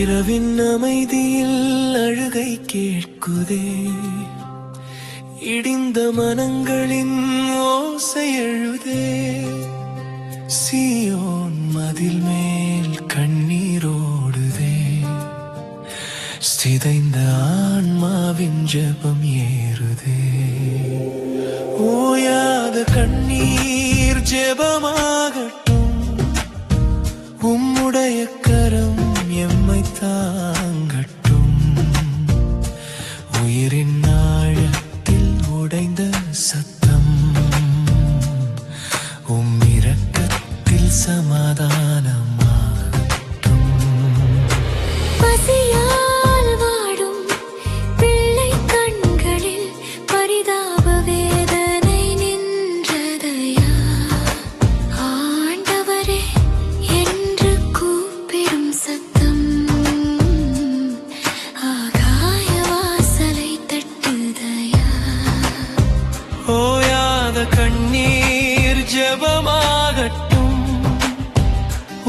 இரவின் அமைதியில் அழுகை கேட்குதே, இடிந்த மனங்களின் ஓசை எழுதே. சீயோன் மதில் மேல் கண்ணீரோடுதே, சிதைந்த ஆன்மாவின் ஜெபம் ஏறுதே. ஓயாத கண்ணீர் ஜெபமாகட்டும், உம்முடைய கரம் எம்மை தாங்கட்டும். உயிரின் ஆழத்தில் உடைந்த சத்தம், உம் இரக்கத்தில் சமாதானமாகட்டும். பசியால் வாடும் பிள்ளை கண்களில் பரிதாப வேதனை நின்றதையா, ஆண்டவரே என்று கூப்பிடும் சத்தம் ஆகாய வாசலை தட்டுதையா. ஓயாத கண்ணீர் ஜெபமாகட்டும்,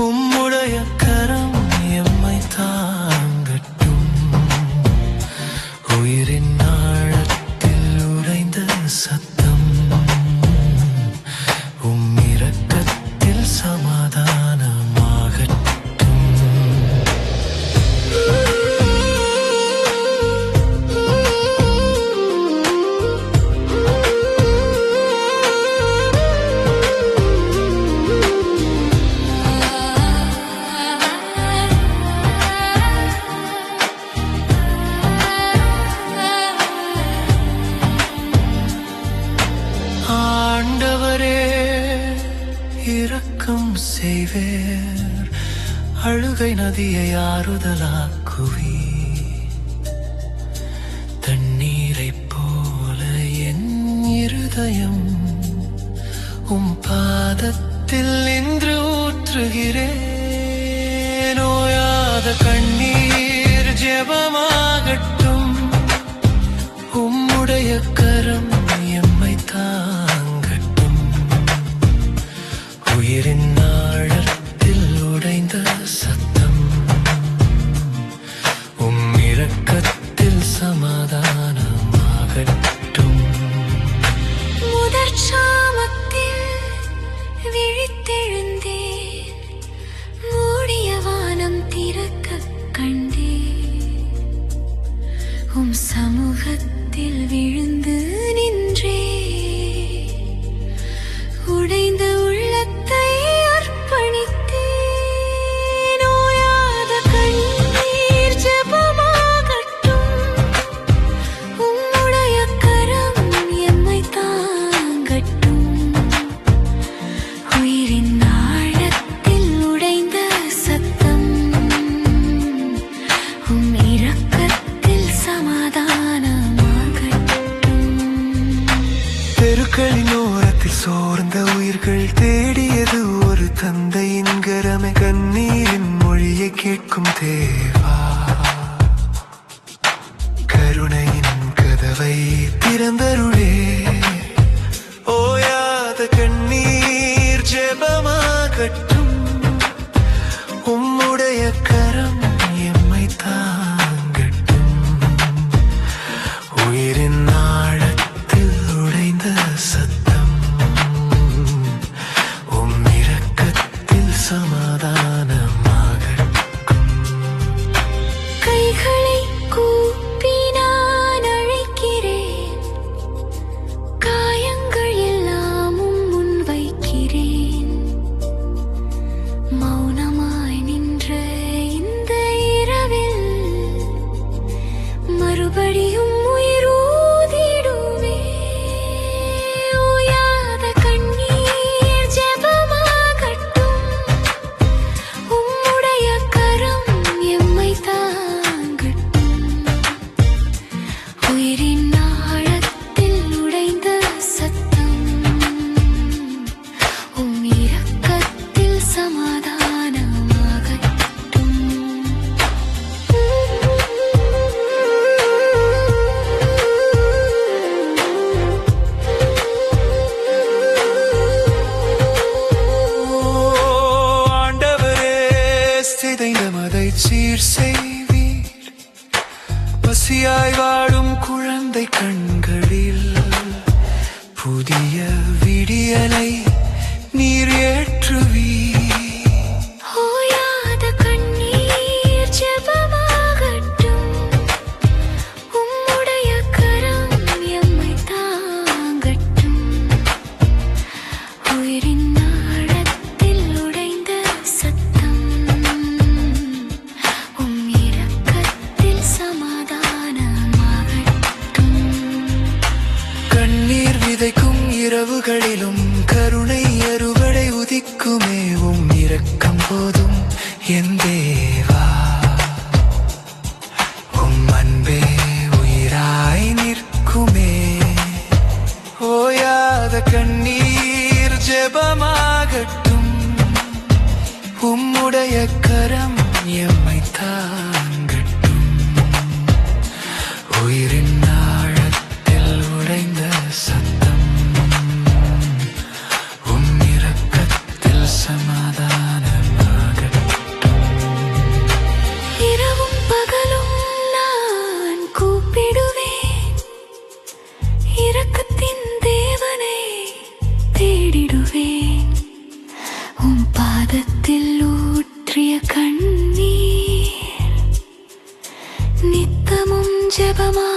உம்முடைய கரம் எம்மை தாங்கட்டும். உயிரின் ஆழத்தில் உடைந்த சத்தம், உம் இரக்கத்தில் சமாதானமாகட்டும். ஆண்டவரே இரக்கம் செய்வேர், அழுகை நதியை ஆறுதலாக்குவீர். தண்ணீரைப் போல என் இருதயம் உம் பாதத்தில் இன்று ஊற்றுகிறேன். ஓயாத கண்ணீர் ஜெபமாகட்டும், உம்முடைய கரம் எம்மை தாங்கட்டும். உயிரின் ஆழத்தில் உடைந்த சத்தம், உம் இரக்கத்தில் சமாதானமாகட்டும். முதற் சாமத்தில் விழித்தெழுந்தேன், மூடிய வானம் திறக்கக் கண்டேன். உம் சமூகத்தில் விழுந்து நின்றே, உடைந்த உள்ளத்தை அர்ப்பணித்தேன். ஓயாத கண்ணீர் ஜெபமாகட்டும், உம்முடைய கரம் எம்மை தாங்கட்டும். உயிரின் ஆழத்தில் உடைந்த சத்தம், உம் இரக்கத்தில் சமாதானமாகட்டும். தெருக்களின் ஓரத்தில் சோர்ந்த உயிர்கள் தேடியது ஒரு தந்தையின் கரமே. கண்ணீரின் மொழியை கேட்கும் தேவா, கருணையின் கதவை திறந்தருளே. ஓயாத கண்ணீர் ஜெபமாகட்டும், உம்முடைய கரம் எம்மை தாங்கட்டும். உயிரின் ஆழத்தில் உடைந்த சத்தம், உம் இரக்கத்தில் சமாதானமாகட்டும். கைகளை கூப்பி நான் அழைக்கிறேன், காயங்கள் எல்லாமும் முன் வைக்கிறேன். மௌனமாய் நின்ற இந்த இரவில் மறுபடியும் உயிரூதிடுமே. ஓயாத கண்ணீர் ஜெபமாகட்டும், உம்முடைய கரம் எம்மை தாங்கட்டும். உயிரின் ஆழத்தில் உடைந்த சத்தம், உம் இரக்கத்தில் சமாதானமாகட்டும். ஆண்டவரே சிதைந்த மதை சீர் செய், புதிய விடியலை நீர் ஏற்றுவீர். ஓயாத கண்ணீர் ஜெபமாகட்டும். உம்முடைய கரம் எம்மை தாங்கட்டும். உயிரின் ஆழத்தில் உடைந்த சத்தம். உம் இரக்கத்தில் சமாதானமாகட்டும். கண்ணீர் விதைக்கும் இரவுகளிலும் கருணை அறுவடை உதிக்குமே. உம் இரக்கம் போதும் என் தேவா. உம் அன்பே உயிராய் நிற்குமே. ஓயாத கண்ணீர் ஜெபமாகட்டும். உம்முடைய கரம் எம்மை தாங்கட்டும். உயிரின் ஆழத்தில் உடைந்த சத்தம். உம் இரக்கத்தில் சமாதானமாகட்டும். இரவும் பகலும் நான் கூப்பிடுவேன். இரக்கத்தின் தேவனை தேடிடுவேன். உம் பாதத்தில் ஊற்றிய கண்ணீர் நித்தமும் ஜெபமா